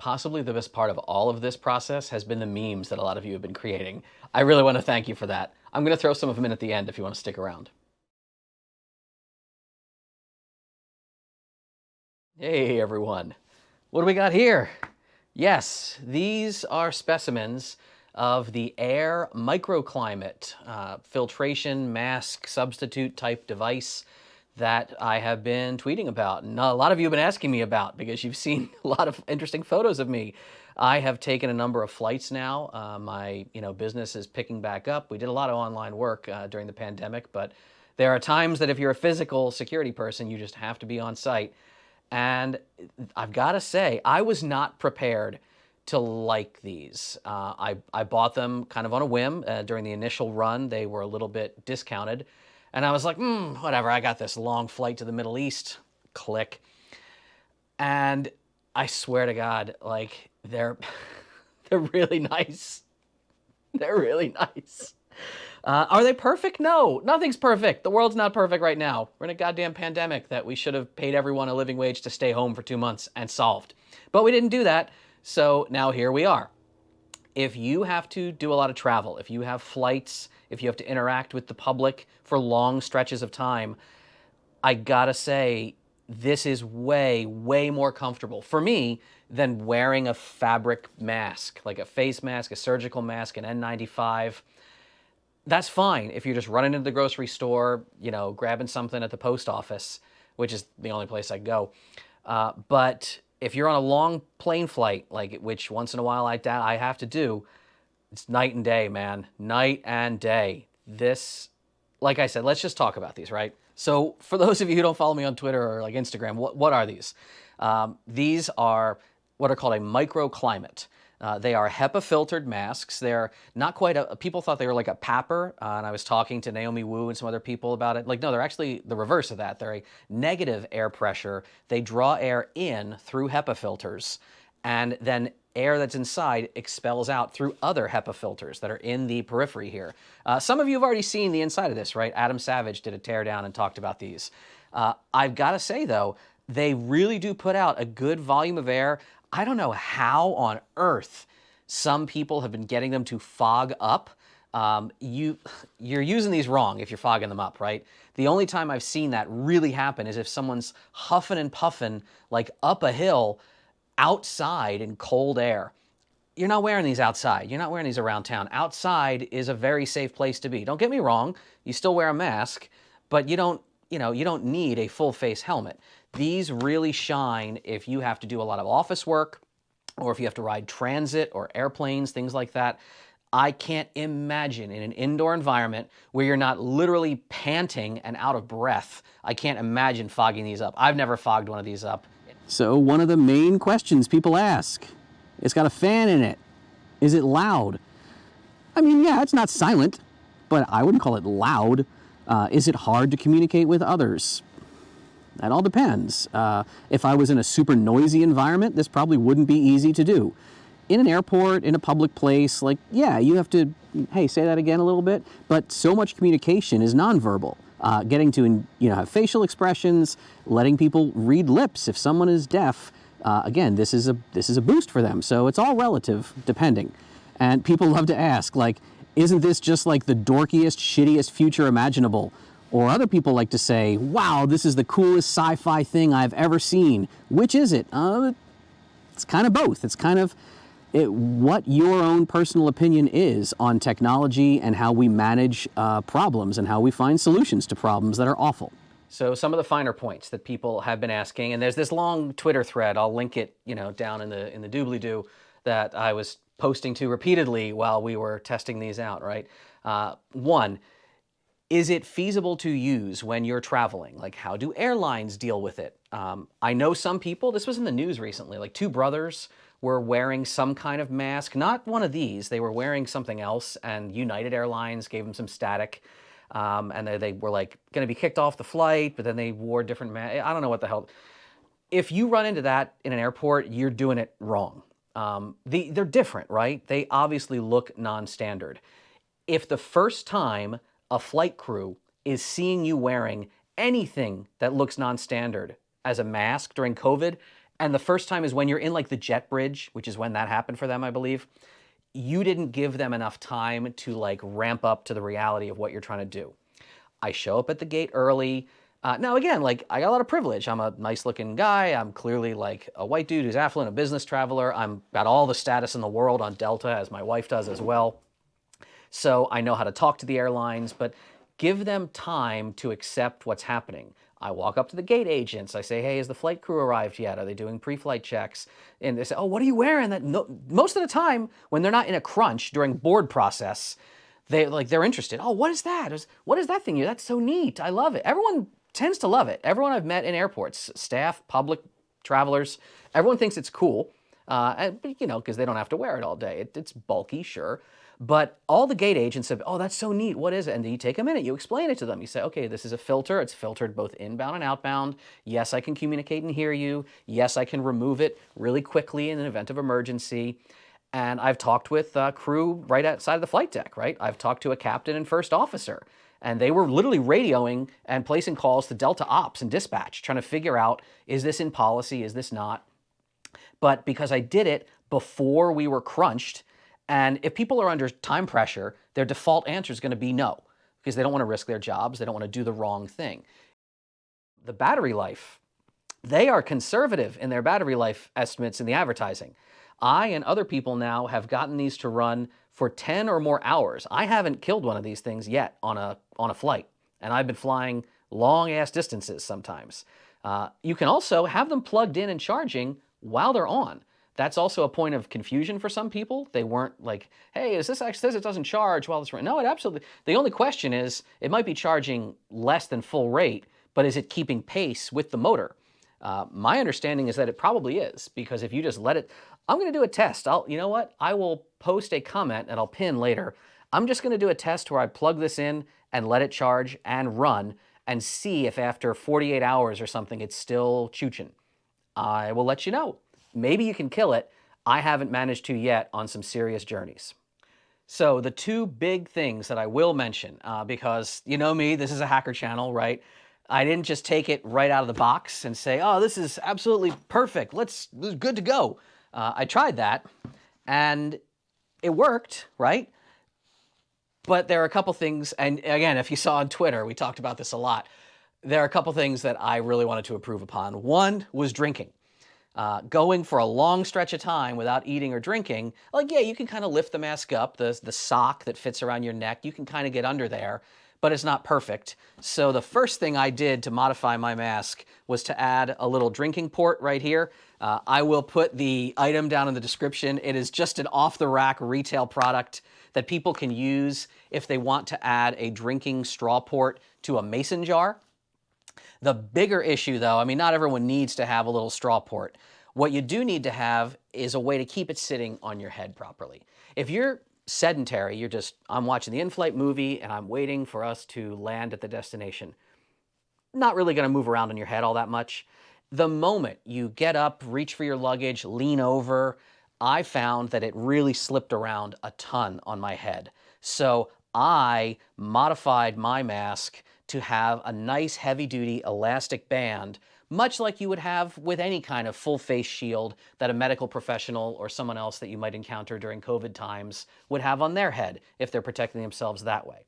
possibly the best part of all of this process has been the memes that a lot of you have been creating. I really want to thank you for that. I'm going to throw some of them in at the end if you want to stick around. Hey everyone, what do we got here? Yes, these are specimens of the Air Microclimate filtration mask substitute type device that I have been tweeting about, and a lot of you have been asking me about because you've seen a lot of interesting photos of me. I have taken a number of flights now. My business is picking back up. We did a lot of online work during the pandemic, but there are times that if you're a physical security person, you just have to be on site. And I've got to say, I was not prepared to like these. I bought them kind of on a whim during the initial run. They were a little bit discounted. And I was like, whatever, I got this long flight to the Middle East. Click. And I swear to God, like, they're really nice. They're really nice. Are they perfect? No, nothing's perfect. The world's not perfect right now. We're in a goddamn pandemic that we should have paid everyone a living wage to stay home for 2 months and solved. But we didn't do that, so now here we are. If you have to do a lot of travel, if you have flights, if you have to interact with the public for long stretches of time, I gotta say, this is way, way more comfortable for me than wearing a fabric mask, like a face mask, a surgical mask, an N95. That's fine if you're just running into the grocery store, grabbing something at the post office, which is the only place I go. But if you're on a long plane flight, like which once in a while I have to do, it's night and day, man. Night and day. This, like I said, let's just talk about these, right? So for those of you who don't follow me on Twitter or like Instagram, what are these? These are what are called a microclimate. They are HEPA filtered masks. They're not quite people thought they were like a PAPR, and I was talking to Naomi Wu and some other people about it. Like, no, they're actually the reverse of that. They're a negative air pressure. They draw air in through HEPA filters, and then air that's inside expels out through other HEPA filters that are in the periphery here. Some of you have already seen the inside of this, right? Adam Savage did a teardown and talked about these. I've got to say, though, they really do put out a good volume of air. I don't know how on earth some people have been getting them to fog up. You're using these wrong if you're fogging them up, right? The only time I've seen that really happen is if someone's huffing and puffing like up a hill outside in cold air. You're not wearing these outside. You're not wearing these around town. Outside is a very safe place to be. Don't get me wrong. You still wear a mask, but you don't need a full face helmet. These really shine if you have to do a lot of office work or if you have to ride transit or airplanes, things like that. I can't imagine in an indoor environment where you're not literally panting and out of breath. I can't imagine fogging these up. I've never fogged one of these up. So one of the main questions people ask, it's got a fan in it. Is it loud? I mean, yeah, it's not silent, but I wouldn't call it loud. Is it hard to communicate with others? That all depends. If I was in a super noisy environment, this probably wouldn't be easy to do. In an airport, in a public place, like, yeah, you have to, hey, say that again a little bit. But so much communication is nonverbal. Getting to, have facial expressions, letting people read lips. If someone is deaf, again, this is a boost for them. So it's all relative, depending. And people love to ask, like, isn't this just like the dorkiest, shittiest future imaginable? Or other people like to say, wow, this is the coolest sci-fi thing I've ever seen. Which is it? It's kind of both. It's kind of what your own personal opinion is on technology and how we manage problems and how we find solutions to problems that are awful. So some of the finer points that people have been asking, and there's this long Twitter thread, I'll link it, down in the doobly-doo, that I was posting to repeatedly while we were testing these out, right? One, is it feasible to use when you're traveling? Like, how do airlines deal with it? I know some people, this was in the news recently, like 2 brothers were wearing some kind of mask, not one of these, they were wearing something else, and United Airlines gave them some static, and they were like gonna be kicked off the flight, but then they wore different masks. I don't know what the hell. If you run into that in an airport, you're doing it wrong. They're different, right? They obviously look non-standard. If the first time a flight crew is seeing you wearing anything that looks non-standard as a mask during COVID, And the first time is when you're in like the jet bridge, which is when that happened for them, I believe. You didn't give them enough time to like ramp up to the reality of what you're trying to do. I show up at the gate early. Now again, like I got a lot of privilege. I'm a nice looking guy. I'm clearly like a white dude who's affluent, a business traveler. I'm got all the status in the world on Delta, as my wife does as well. So I know how to talk to the airlines, but give them time to accept what's happening. I walk up to the gate agents. I say, hey, has the flight crew arrived yet? Are they doing pre-flight checks? And they say, oh, what are you wearing? No, most of the time, when they're not in a crunch during board process, they're interested. Oh, what is that? What is that thing? That's so neat. I love it. Everyone tends to love it. Everyone I've met in airports, staff, public, travelers, everyone thinks it's cool. Because they don't have to wear it all day. It's bulky, sure. But all the gate agents say, oh, that's so neat. What is it? And then you take a minute, you explain it to them. You say, okay, this is a filter. It's filtered both inbound and outbound. Yes, I can communicate and hear you. Yes, I can remove it really quickly in an event of emergency. And I've talked with crew right outside of the flight deck, right? I've talked to a captain and first officer. And they were literally radioing and placing calls to Delta Ops and dispatch, trying to figure out, is this in policy? Is this not? But because I did it before we were crunched, and if people are under time pressure, their default answer is going to be no, because they don't want to risk their jobs. They don't want to do the wrong thing. The battery life, they are conservative in their battery life estimates in the advertising. I and other people now have gotten these to run for 10 or more hours. I haven't killed one of these things yet on a flight, and I've been flying long-ass distances sometimes. You can also have them plugged in and charging while they're on. That's also a point of confusion for some people. They weren't like, hey, is this actually says it doesn't charge while it's running? No, it absolutely. The only question is, it might be charging less than full rate, but is it keeping pace with the motor? My understanding is that it probably is, because if you just let it, I'm going to do a test. You know what? I will post a comment and I'll pin later. I'm just going to do a test where I plug this in and let it charge and run and see if after 48 hours or something, it's still chooching. I will let you know. Maybe you can kill it. I haven't managed to yet on some serious journeys. So the two big things that I will mention, because you know me, this is a hacker channel, right? I didn't just take it right out of the box and say, oh, this is absolutely perfect. This is good to go. I tried that and it worked, right? But there are a couple things, and again, if you saw on Twitter, we talked about this a lot. There are a couple things that I really wanted to improve upon. One was drinking. Going for a long stretch of time without eating or drinking, like, yeah, you can kind of lift the mask up, the sock that fits around your neck, you can kind of get under there, but it's not perfect. So the first thing I did to modify my mask was to add a little drinking port right here. I will put the item down in the description. It is just an off-the-rack retail product that people can use if they want to add a drinking straw port to a mason jar. The bigger issue, though, I mean, not everyone needs to have a little straw port. What you do need to have is a way to keep it sitting on your head properly. If you're sedentary, I'm watching the in-flight movie and I'm waiting for us to land at the destination, not really going to move around on your head all that much. The moment you get up, reach for your luggage, lean over, I found that it really slipped around a ton on my head. So I modified my mask to have a nice heavy-duty elastic band, much like you would have with any kind of full face shield that a medical professional or someone else that you might encounter during COVID times would have on their head if they're protecting themselves that way.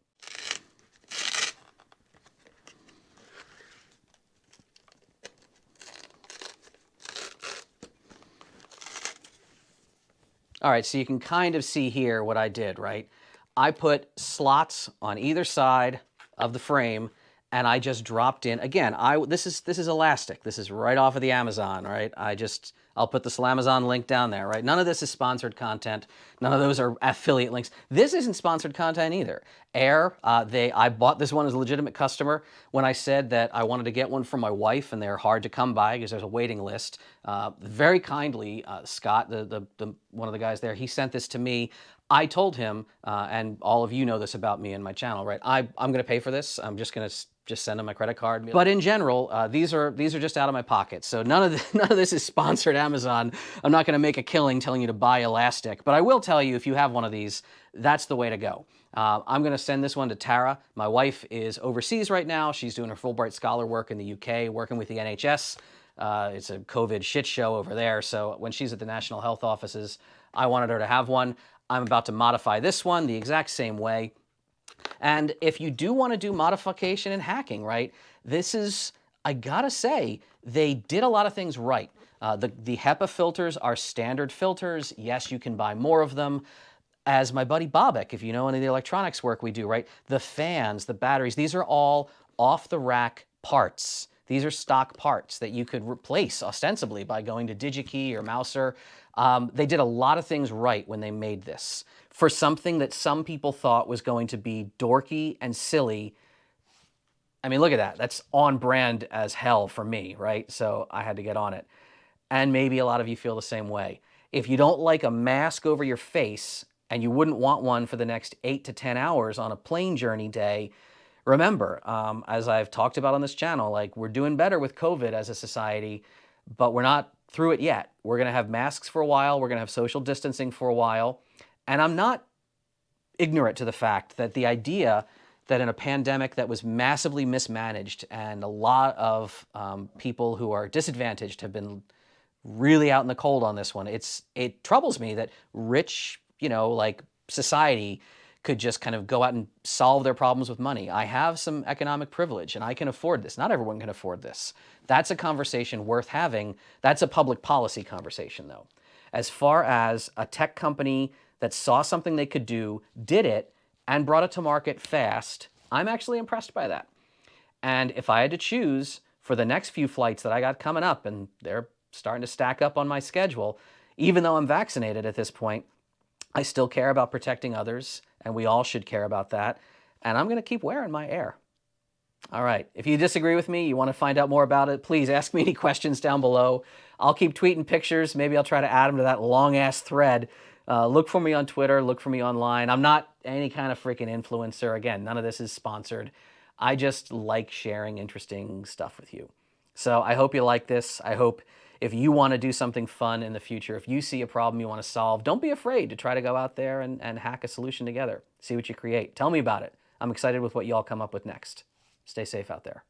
All right, so you can kind of see here what I did, right? I put slots on either side of the frame, and I just dropped in, again, this is elastic. This is right off of the Amazon, right? I'll put this Amazon link down there, right? None of this is sponsored content. None of those are affiliate links. This isn't sponsored content either. Air, I bought this one as a legitimate customer. When I said that I wanted to get one for my wife, and they're hard to come by because there's a waiting list, very kindly, Scott, one of the guys there, he sent this to me. I told him, and all of you know this about me and my channel, right? I'm going to pay for this. I'm just going to just send him my credit card. But in general, these are just out of my pocket. So none of this is sponsored Amazon. I'm not going to make a killing telling you to buy elastic. But I will tell you, if you have one of these, that's the way to go. I'm going to send this one to Tara. My wife is overseas right now. She's doing her Fulbright scholar work in the UK, working with the NHS. It's a COVID shit show over there. So when she's at the national health offices, I wanted her to have one. I'm about to modify this one the exact same way. And if you do want to do modification and hacking, right, this is, I gotta say, they did a lot of things right. The Hepa filters are standard filters. Yes, you can buy more of them. As my buddy Bobek, if you know any of the electronics work we do, right, the fans, the batteries, these are all off-the-rack parts. These are stock parts that you could replace ostensibly by going to DigiKey or Mouser. They did a lot of things right when they made this. For something that some people thought was going to be dorky and silly, I mean, look at that. That's on brand as hell for me, right? So I had to get on it. And maybe a lot of you feel the same way. If you don't like a mask over your face and you wouldn't want one for the next 8 to 10 hours on a plane journey day, remember, as I've talked about on this channel, like we're doing better with COVID as a society, but we're not through it yet. We're going to have masks for a while. We're going to have social distancing for a while. And I'm not ignorant to the fact that the idea that in a pandemic that was massively mismanaged and a lot of people who are disadvantaged have been really out in the cold on this one, it troubles me that rich, like society could just kind of go out and solve their problems with money. I have some economic privilege and I can afford this. Not everyone can afford this. That's a conversation worth having. That's a public policy conversation though. As far as a tech company that saw something they could do, did it, and brought it to market fast, I'm actually impressed by that. And if I had to choose for the next few flights that I got coming up, and they're starting to stack up on my schedule, even though I'm vaccinated at this point, I still care about protecting others, and we all should care about that. And I'm going to keep wearing my Air. All right. If you disagree with me, you want to find out more about it, please ask me any questions down below. I'll keep tweeting pictures. Maybe I'll try to add them to that long-ass thread. Look for me on Twitter. Look for me online. I'm not any kind of freaking influencer. Again, none of this is sponsored. I just like sharing interesting stuff with you. So I hope you like this. I hope if you want to do something fun in the future, if you see a problem you want to solve, don't be afraid to try to go out there and hack a solution together. See what you create. Tell me about it. I'm excited with what y'all come up with next. Stay safe out there.